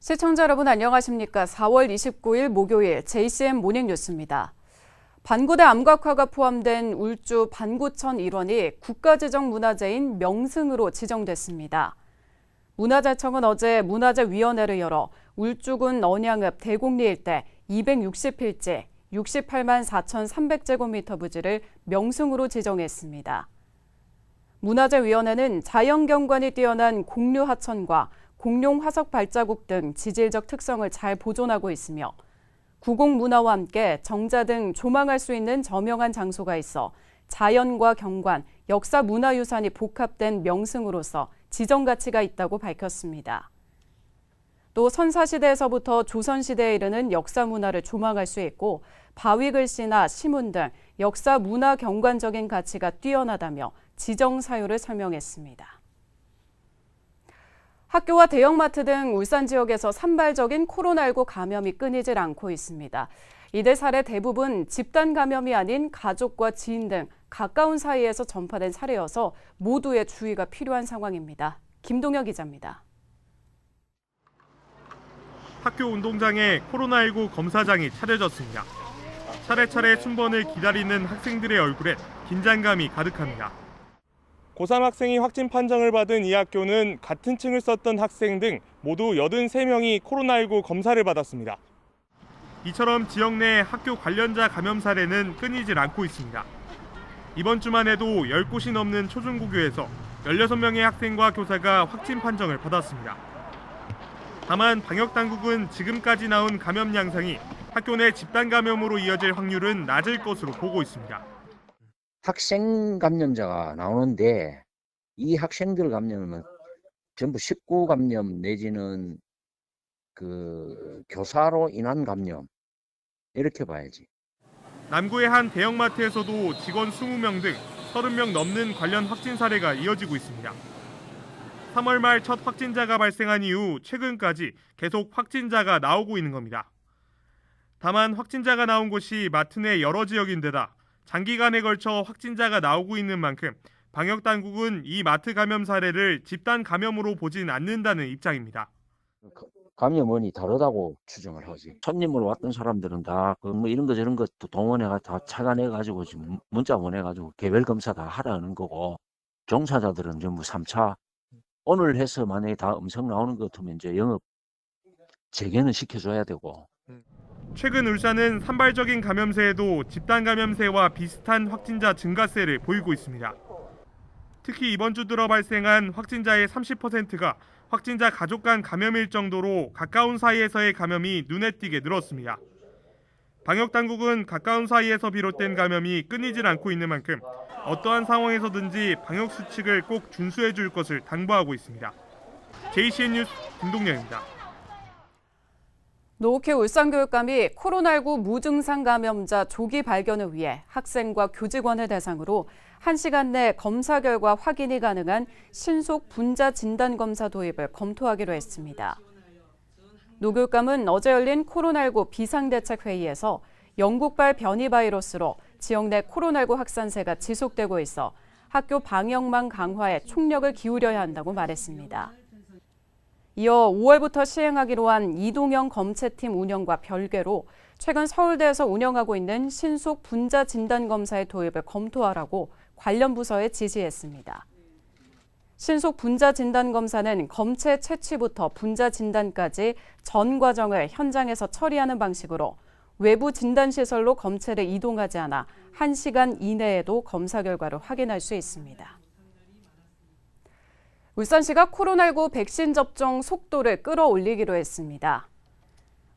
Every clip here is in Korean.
시청자 여러분 안녕하십니까? 4월 29일 목요일 JCM 모닝뉴스입니다. 반구대 암각화가 포함된 울주 반구천 일원이 국가지정문화재인 명승으로 지정됐습니다. 문화재청은 어제 문화재위원회를 열어 울주군 언양읍 대곡리 일대 260필지 68만 4,300제곱미터 부지를 명승으로 지정했습니다. 문화재위원회는 자연경관이 뛰어난 공류 하천과 공룡 화석 발자국 등 지질적 특성을 잘 보존하고 있으며 구공문화와 함께 정자 등 조망할 수 있는 저명한 장소가 있어 자연과 경관, 역사 문화유산이 복합된 명승으로서 지정 가치가 있다고 밝혔습니다. 또 선사시대에서부터 조선시대에 이르는 역사 문화를 조망할 수 있고 바위 글씨나 시문 등 역사 문화 경관적인 가치가 뛰어나다며 지정 사유를 설명했습니다. 학교와 대형마트 등 울산 지역에서 산발적인 코로나19 감염이 끊이질 않고 있습니다. 이들 사례 대부분 집단 감염이 아닌 가족과 지인 등 가까운 사이에서 전파된 사례여서 모두의 주의가 필요한 상황입니다. 김동혁 기자입니다. 학교 운동장에 코로나19 검사장이 차려졌습니다. 차례차례 순번을 기다리는 학생들의 얼굴엔 긴장감이 가득합니다. 고3 학생이 확진 판정을 받은 이 학교는 같은 층을 썼던 학생 등 모두 83명이 코로나19 검사를 받았습니다. 이처럼 지역 내 학교 관련자 감염 사례는 끊이질 않고 있습니다. 이번 주만 해도 10곳이 넘는 초중고교에서 16명의 학생과 교사가 확진 판정을 받았습니다. 다만 방역당국은 지금까지 나온 감염 양상이 학교 내 집단 감염으로 이어질 확률은 낮을 것으로 보고 있습니다. 학생 감염자가 나오는데 이 학생들 감염은 전부 식구 감염 내지는 그 교사로 인한 감염 이렇게 봐야지. 남구의 한 대형마트에서도 직원 20명 등 30명 넘는 관련 확진 사례가 이어지고 있습니다. 3월 말 첫 확진자가 발생한 이후 최근까지 계속 확진자가 나오고 있는 겁니다. 다만 확진자가 나온 곳이 마트 내 여러 지역인데다 장기간에 걸쳐 확진자가 나오고 있는 만큼 방역당국은 이 마트 감염 사례를 집단 감염으로 보진 않는다는 입장입니다. 감염 원인이 다르다고 추정을 하지. 손님으로 왔던 사람들은 다 뭐 이런 거 저런 것도 동원해가 다 착안해가지고 지금 문자 보내가지고 개별 검사 다 하라는 거고 종사자들은 전부 3차 오늘 해서 만약에 다 음성 나오는 것 같으면 이제 영업 재개는 시켜줘야 되고. 최근 울산은 산발적인 감염세에도 집단 감염세와 비슷한 확진자 증가세를 보이고 있습니다. 특히 이번 주 들어 발생한 확진자의 30%가 확진자 가족 간 감염일 정도로 가까운 사이에서의 감염이 눈에 띄게 늘었습니다. 방역당국은 가까운 사이에서 비롯된 감염이 끊이질 않고 있는 만큼 어떠한 상황에서든지 방역수칙을 꼭 준수해 줄 것을 당부하고 있습니다. JCN 뉴스 김동영입니다. 노욱회 울산교육감이 코로나19 무증상 감염자 조기 발견을 위해 학생과 교직원을 대상으로 1시간 내 검사 결과 확인이 가능한 신속 분자 진단 검사 도입을 검토하기로 했습니다. 노 교육감은 어제 열린 코로나19 비상대책회의에서 영국발 변이 바이러스로 지역 내 코로나19 확산세가 지속되고 있어 학교 방역망 강화에 총력을 기울여야 한다고 말했습니다. 이어 5월부터 시행하기로 한 이동형 검체팀 운영과 별개로 최근 서울대에서 운영하고 있는 신속 분자 진단 검사의 도입을 검토하라고 관련 부서에 지시했습니다. 신속 분자 진단 검사는 검체 채취부터 분자 진단까지 전 과정을 현장에서 처리하는 방식으로 외부 진단 시설로 검체를 이동하지 않아 1시간 이내에도 검사 결과를 확인할 수 있습니다. 울산시가 코로나19 백신 접종 속도를 끌어올리기로 했습니다.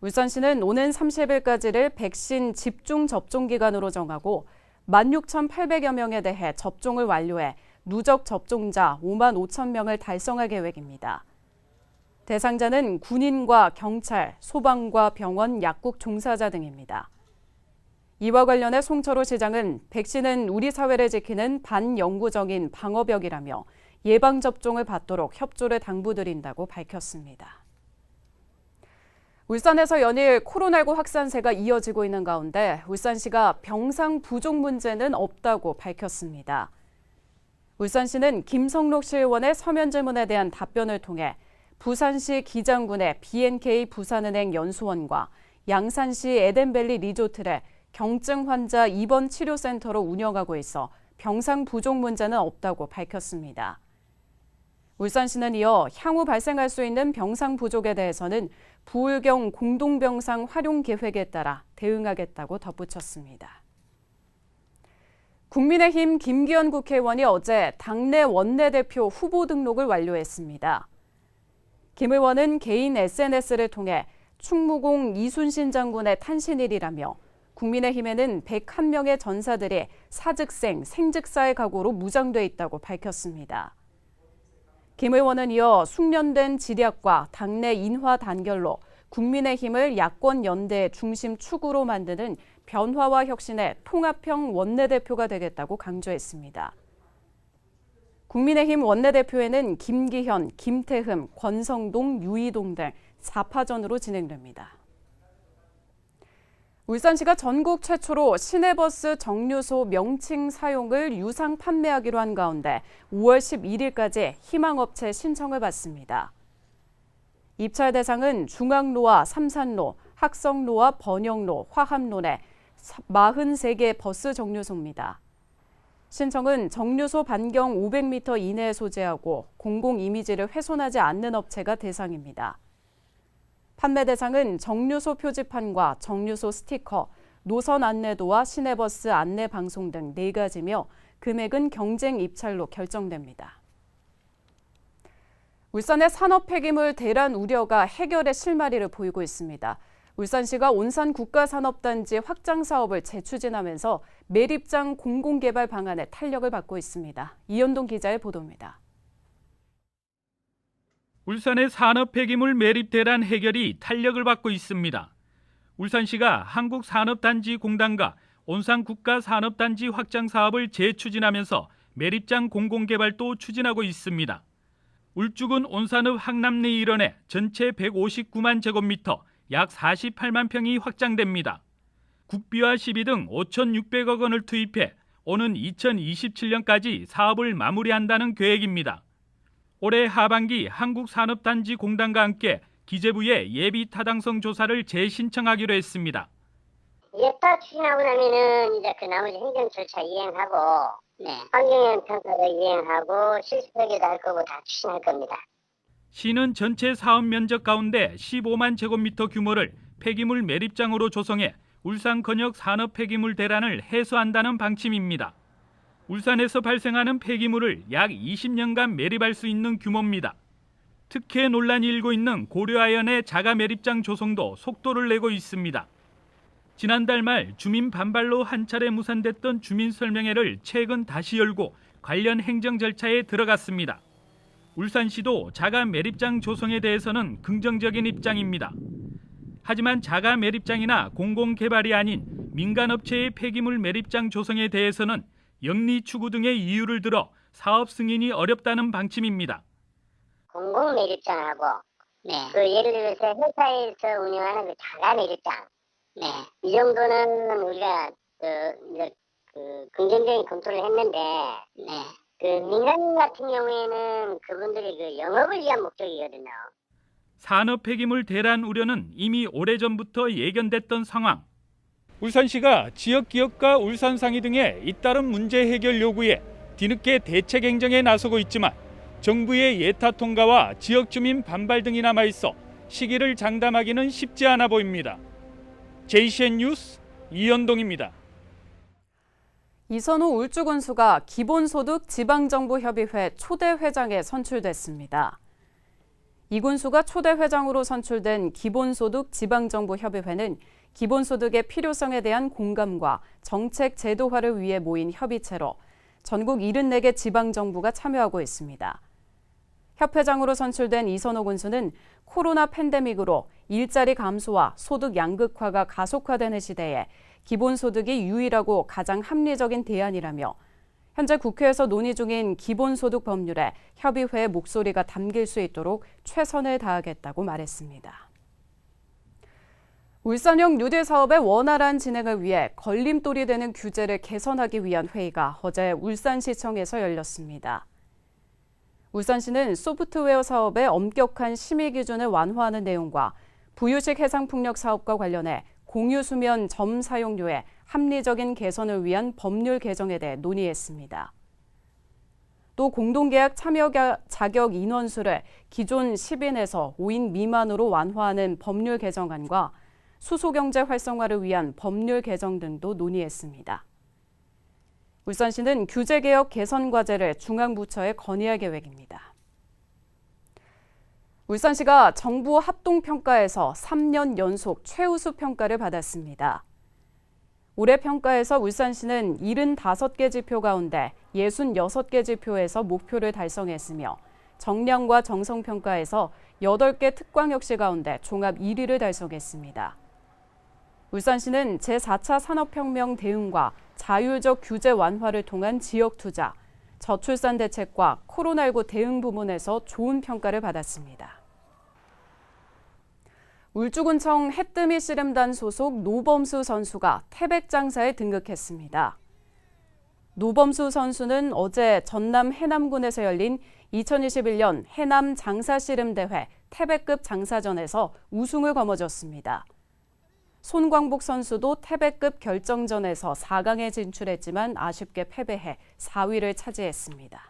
울산시는 오는 30일까지를 백신 집중 접종 기간으로 정하고 16,800여 명에 대해 접종을 완료해 누적 접종자 5만 5천 명을 달성할 계획입니다. 대상자는 군인과 경찰, 소방과 병원, 약국 종사자 등입니다. 이와 관련해 송철호 시장은 백신은 우리 사회를 지키는 반영구적인 방어벽이라며 예방접종을 받도록 협조를 당부드린다고 밝혔습니다. 울산에서 연일 코로나19 확산세가 이어지고 있는 가운데 울산시가 병상 부족 문제는 없다고 밝혔습니다. 울산시는 김성록 시의원의 서면 질문에 대한 답변을 통해 부산시 기장군의 B&K 부산은행 연수원과 양산시 에덴밸리 리조트를 경증 환자 입원 치료센터로 운영하고 있어 병상 부족 문제는 없다고 밝혔습니다. 울산시는 이어 향후 발생할 수 있는 병상 부족에 대해서는 부울경 공동병상 활용 계획에 따라 대응하겠다고 덧붙였습니다. 국민의힘 김기현 국회의원이 어제 당내 원내대표 후보 등록을 완료했습니다. 김 의원은 개인 SNS를 통해 충무공 이순신 장군의 탄신일이라며 국민의힘에는 101명의 전사들이 사즉생, 생즉사의 각오로 무장돼 있다고 밝혔습니다. 김 의원은 이어 숙련된 지략과 당내 인화 단결로 국민의힘을 야권 연대의 중심 축으로 만드는 변화와 혁신의 통합형 원내대표가 되겠다고 강조했습니다. 국민의힘 원내대표에는 김기현, 김태흠, 권성동, 유이동 등 4파전으로 진행됩니다. 울산시가 전국 최초로 시내버스 정류소 명칭 사용을 유상 판매하기로 한 가운데 5월 11일까지 희망업체 신청을 받습니다. 입찰 대상은 중앙로와 삼산로, 학성로와 번영로, 화합로 내 43개 버스 정류소입니다. 신청은 정류소 반경 500m 이내에 소재하고 공공 이미지를 훼손하지 않는 업체가 대상입니다. 판매 대상은 정류소 표지판과 정류소 스티커, 노선 안내도와 시내버스 안내 방송 등 4가지며 금액은 경쟁 입찰로 결정됩니다. 울산의 산업 폐기물 대란 우려가 해결의 실마리를 보이고 있습니다. 울산시가 온산 국가산업단지 확장 사업을 재추진하면서 매립장 공공개발 방안에 탄력을 받고 있습니다. 이현동 기자의 보도입니다. 울산의 산업 폐기물 매립 대란 해결이 탄력을 받고 있습니다. 울산시가 한국산업단지공단과 온산 국가산업단지 확장 사업을 재추진하면서 매립장 공공개발도 추진하고 있습니다. 울주군 온산읍 항남리 일원에 전체 159만 제곱미터, 약 48만 평이 확장됩니다. 국비와 시비 등 5,600억 원을 투입해 오는 2027년까지 사업을 마무리한다는 계획입니다. 올해 하반기 한국산업단지공단과 함께 기재부에 예비 타당성 조사를 재신청하기로 했습니다. 예타 추진하고 나면은 이제 그 나머지 행정 절차 이행하고, 환경영 평가도 이행하고 실습회계도 할 거고 다 추진할 겁니다. 시는 전체 사업 면적 가운데 15만 제곱미터 규모를 폐기물 매립장으로 조성해 울산 건역 산업 폐기물 대란을 해소한다는 방침입니다. 울산에서 발생하는 폐기물을 약 20년간 매립할 수 있는 규모입니다. 특혜 논란이 일고 있는 고려아연의 자가 매립장 조성도 속도를 내고 있습니다. 지난달 말 주민 반발로 한 차례 무산됐던 주민 설명회를 최근 다시 열고 관련 행정 절차에 들어갔습니다. 울산시도 자가 매립장 조성에 대해서는 긍정적인 입장입니다. 하지만 자가 매립장이나 공공개발이 아닌 민간업체의 폐기물 매립장 조성에 대해서는 영리 추구 등의 이유를 들어 사업 승인이 어렵다는 방침입니다. 공공 매립장하고 그 예를 들어서 회사에서 운영하는 그 자가 매립장, 이 정도는 우리가 긍정적인 검토를 했는데, 그 민간 같은 경우에는 그분들이 그 영업을 위한 목적이거든요. 산업 폐기물 대란 우려는 이미 오래전부터 예견됐던 상황. 울산시가 지역 기업과 울산상위 등의 잇따른 문제 해결 요구에 뒤늦게 대책 행정에 나서고 있지만 정부의 예타 통과와 지역 주민 반발 등이 남아 있어 시기를 장담하기는 쉽지 않아 보입니다. JCN 뉴스 이현동입니다. 이선호 울주군수가 기본소득 지방정부협의회 초대 회장에 선출됐습니다. 이 군수가 초대 회장으로 선출된 기본소득 지방정부협의회는 기본소득의 필요성에 대한 공감과 정책 제도화를 위해 모인 협의체로 전국 74개 지방정부가 참여하고 있습니다. 협회장으로 선출된 이선호 군수는 코로나 팬데믹으로 일자리 감소와 소득 양극화가 가속화되는 시대에 기본소득이 유일하고 가장 합리적인 대안이라며 현재 국회에서 논의 중인 기본소득 법률에 협의회의 목소리가 담길 수 있도록 최선을 다하겠다고 말했습니다. 울산형 뉴딜 사업의 원활한 진행을 위해 걸림돌이 되는 규제를 개선하기 위한 회의가 어제 울산시청에서 열렸습니다. 울산시는 소프트웨어 사업의 엄격한 심의 기준을 완화하는 내용과 부유식 해상풍력 사업과 관련해 공유수면 점 사용료의 합리적인 개선을 위한 법률 개정에 대해 논의했습니다. 또 공동계약 참여 자격 인원수를 기존 10인에서 5인 미만으로 완화하는 법률 개정안과 수소경제 활성화를 위한 법률 개정 등도 논의했습니다. 울산시는 규제개혁 개선 과제를 중앙부처에 건의할 계획입니다. 울산시가 정부 합동평가에서 3년 연속 최우수 평가를 받았습니다. 올해 평가에서 울산시는 75개 지표 가운데 66개 지표에서 목표를 달성했으며 정량과 정성평가에서 8개 특광역시 가운데 종합 1위를 달성했습니다. 울산시는 제4차 산업혁명 대응과 자율적 규제 완화를 통한 지역투자, 저출산 대책과 코로나19 대응 부문에서 좋은 평가를 받았습니다. 울주군청 해뜨미 씨름단 소속 노범수 선수가 태백 장사에 등극했습니다. 노범수 선수는 어제 전남 해남군에서 열린 2021년 해남 장사씨름대회 태백급 장사전에서 우승을 거머쥐었습니다. 손광복 선수도 태백급 결정전에서 4강에 진출했지만 아쉽게 패배해 4위를 차지했습니다.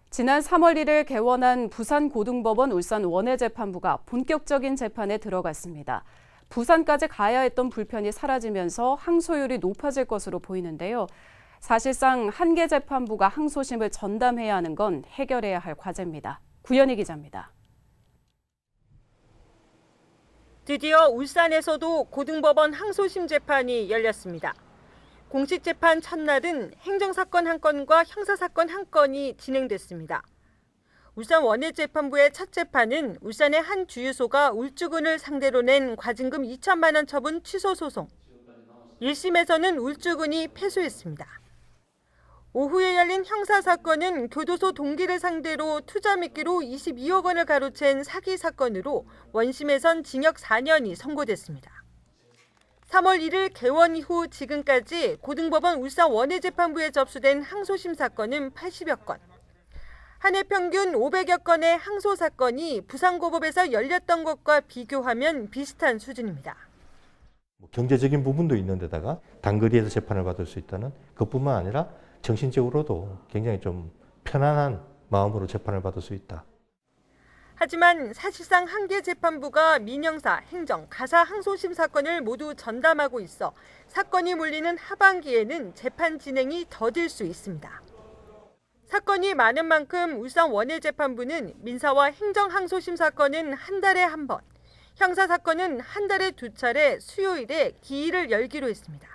지난 3월 1일 개원한 부산고등법원 울산 원해재판부가 본격적인 재판에 들어갔습니다. 부산까지 가야 했던 불편이 사라지면서 항소율이 높아질 것으로 보이는데요. 사실상 한 개 재판부가 항소심을 전담해야 하는 건 해결해야 할 과제입니다. 구현희 기자입니다. 드디어 울산에서도 고등법원 항소심 재판이 열렸습니다. 공식 재판 첫날은 행정사건 한 건과 형사사건 한 건이 진행됐습니다. 울산 원해재판부의 첫 재판은 울산의 한 주유소가 울주군을 상대로 낸 과징금 2천만 원 처분 취소 소송. 1심에서는 울주군이 패소했습니다. 오후에 열린 형사사건은 교도소 동기를 상대로 투자 미끼로 22억 원을 가로챈 사기 사건으로 원심에선 징역 4년이 선고됐습니다. 3월 1일 개원 이후 지금까지 고등법원 울산 원해재판부에 접수된 항소심 사건은 80여 건. 한 해 평균 500여 건의 항소 사건이 부산고법에서 열렸던 것과 비교하면 비슷한 수준입니다. 경제적인 부분도 있는 데다가 단거리에서 재판을 받을 수 있다는 그뿐만 아니라 정신적으로도 굉장히 좀 편안한 마음으로 재판을 받을 수 있다. 하지만 사실상 한 개 재판부가 민형사, 행정, 가사 항소심 사건을 모두 전담하고 있어 사건이 몰리는 하반기에는 재판 진행이 더딜 수 있습니다. 사건이 많은 만큼 울산 원해재판부는 민사와 행정 항소심 사건은 한 달에 한 번, 형사 사건은 한 달에 2차례 수요일에 기일을 열기로 했습니다.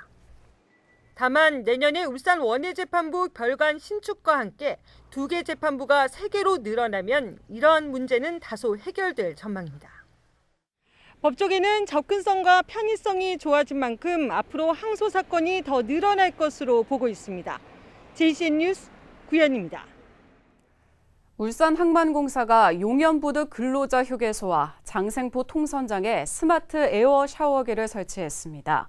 다만 내년에 울산 원해재판부 별관 신축과 함께 2개 재판부가 3개로 늘어나면 이러한 문제는 다소 해결될 전망입니다. 법조계는 접근성과 편의성이 좋아진 만큼 앞으로 항소 사건이 더 늘어날 것으로 보고 있습니다. JCN 뉴스 구현입니다. 울산 항만공사가 용연부두 근로자 휴게소와 장생포 통선장에 스마트 에어 샤워기를 설치했습니다.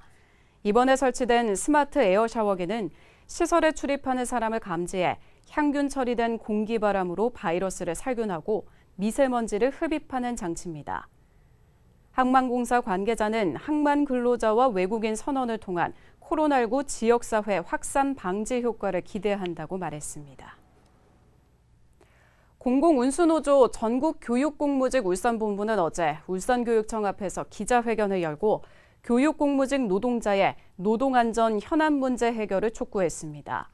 이번에 설치된 스마트 에어 샤워기는 시설에 출입하는 사람을 감지해 향균 처리된 공기바람으로 바이러스를 살균하고 미세먼지를 흡입하는 장치입니다. 항만공사 관계자는 항만 근로자와 외국인 선언을 통한 코로나19 지역사회 확산 방지 효과를 기대한다고 말했습니다. 공공운수노조 전국교육공무직 울산본부는 어제 울산교육청 앞에서 기자회견을 열고 교육공무직 노동자의 노동안전 현안 문제 해결을 촉구했습니다.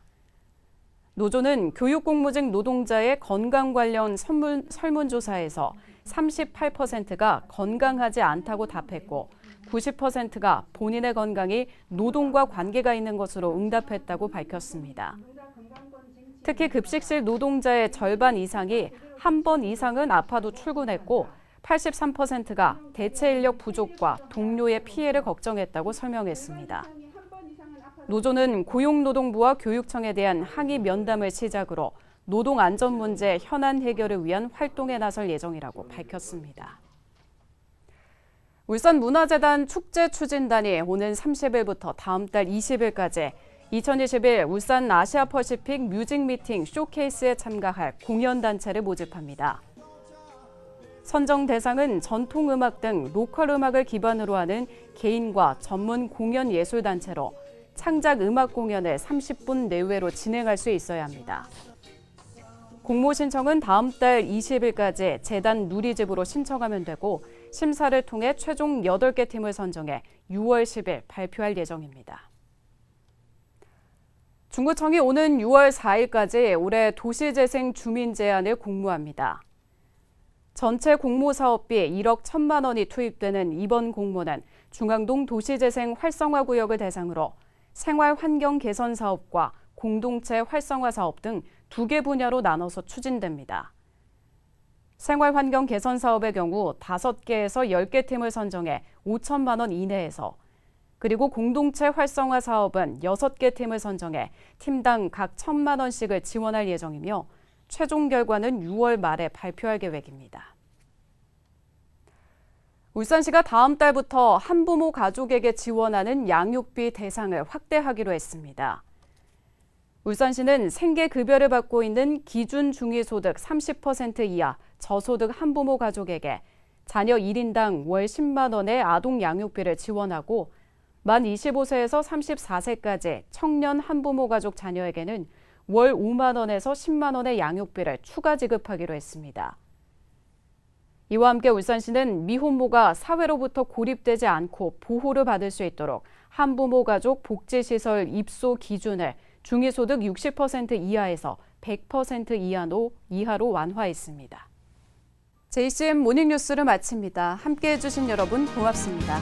노조는 교육공무직 노동자의 건강 관련 설문조사에서 38%가 건강하지 않다고 답했고 90%가 본인의 건강이 노동과 관계가 있는 것으로 응답했다고 밝혔습니다. 특히 급식실 노동자의 절반 이상이 한 번 이상은 아파도 출근했고 83%가 대체 인력 부족과 동료의 피해를 걱정했다고 설명했습니다. 노조는 고용노동부와 교육청에 대한 항의 면담을 시작으로 노동 안전 문제 현안 해결을 위한 활동에 나설 예정이라고 밝혔습니다. 울산문화재단 축제추진단이 오는 30일부터 다음 달 20일까지 2021 울산 아시아 퍼시픽 뮤직 미팅 쇼케이스에 참가할 공연단체를 모집합니다. 선정 대상은 전통음악 등 로컬 음악을 기반으로 하는 개인과 전문 공연 예술단체로 창작 음악 공연을 30분 내외로 진행할 수 있어야 합니다. 공모 신청은 다음 달 20일까지 재단 누리집으로 신청하면 되고 심사를 통해 최종 8개 팀을 선정해 6월 10일 발표할 예정입니다. 중구청이 오는 6월 4일까지 올해 도시재생 주민 제안을 공모합니다. 전체 공모 사업비 1억 1천만 원이 투입되는 이번 공모는 중앙동 도시재생 활성화 구역을 대상으로 생활 환경 개선 사업과 공동체 활성화 사업 등 2개 분야로 나눠서 추진됩니다. 생활 환경 개선 사업의 경우 5개에서 10개 팀을 선정해 5천만 원 이내에서, 그리고 공동체 활성화 사업은 6개 팀을 선정해 팀당 각 1천만 원씩을 지원할 예정이며 최종 결과는 6월 말에 발표할 계획입니다. 울산시가 다음 달부터 한부모 가족에게 지원하는 양육비 대상을 확대하기로 했습니다. 울산시는 생계급여를 받고 있는 기준 중위소득 30% 이하 저소득 한부모 가족에게 자녀 1인당 월 10만 원의 아동 양육비를 지원하고 만 25세에서 34세까지 청년 한부모 가족 자녀에게는 월 5만 원에서 10만 원의 양육비를 추가 지급하기로 했습니다. 이와 함께 울산시는 미혼모가 사회로부터 고립되지 않고 보호를 받을 수 있도록 한부모 가족 복지시설 입소 기준을 중위소득 60% 이하에서 100% 이하로 완화했습니다. JCM 모닝뉴스를 마칩니다. 함께해 주신 여러분 고맙습니다.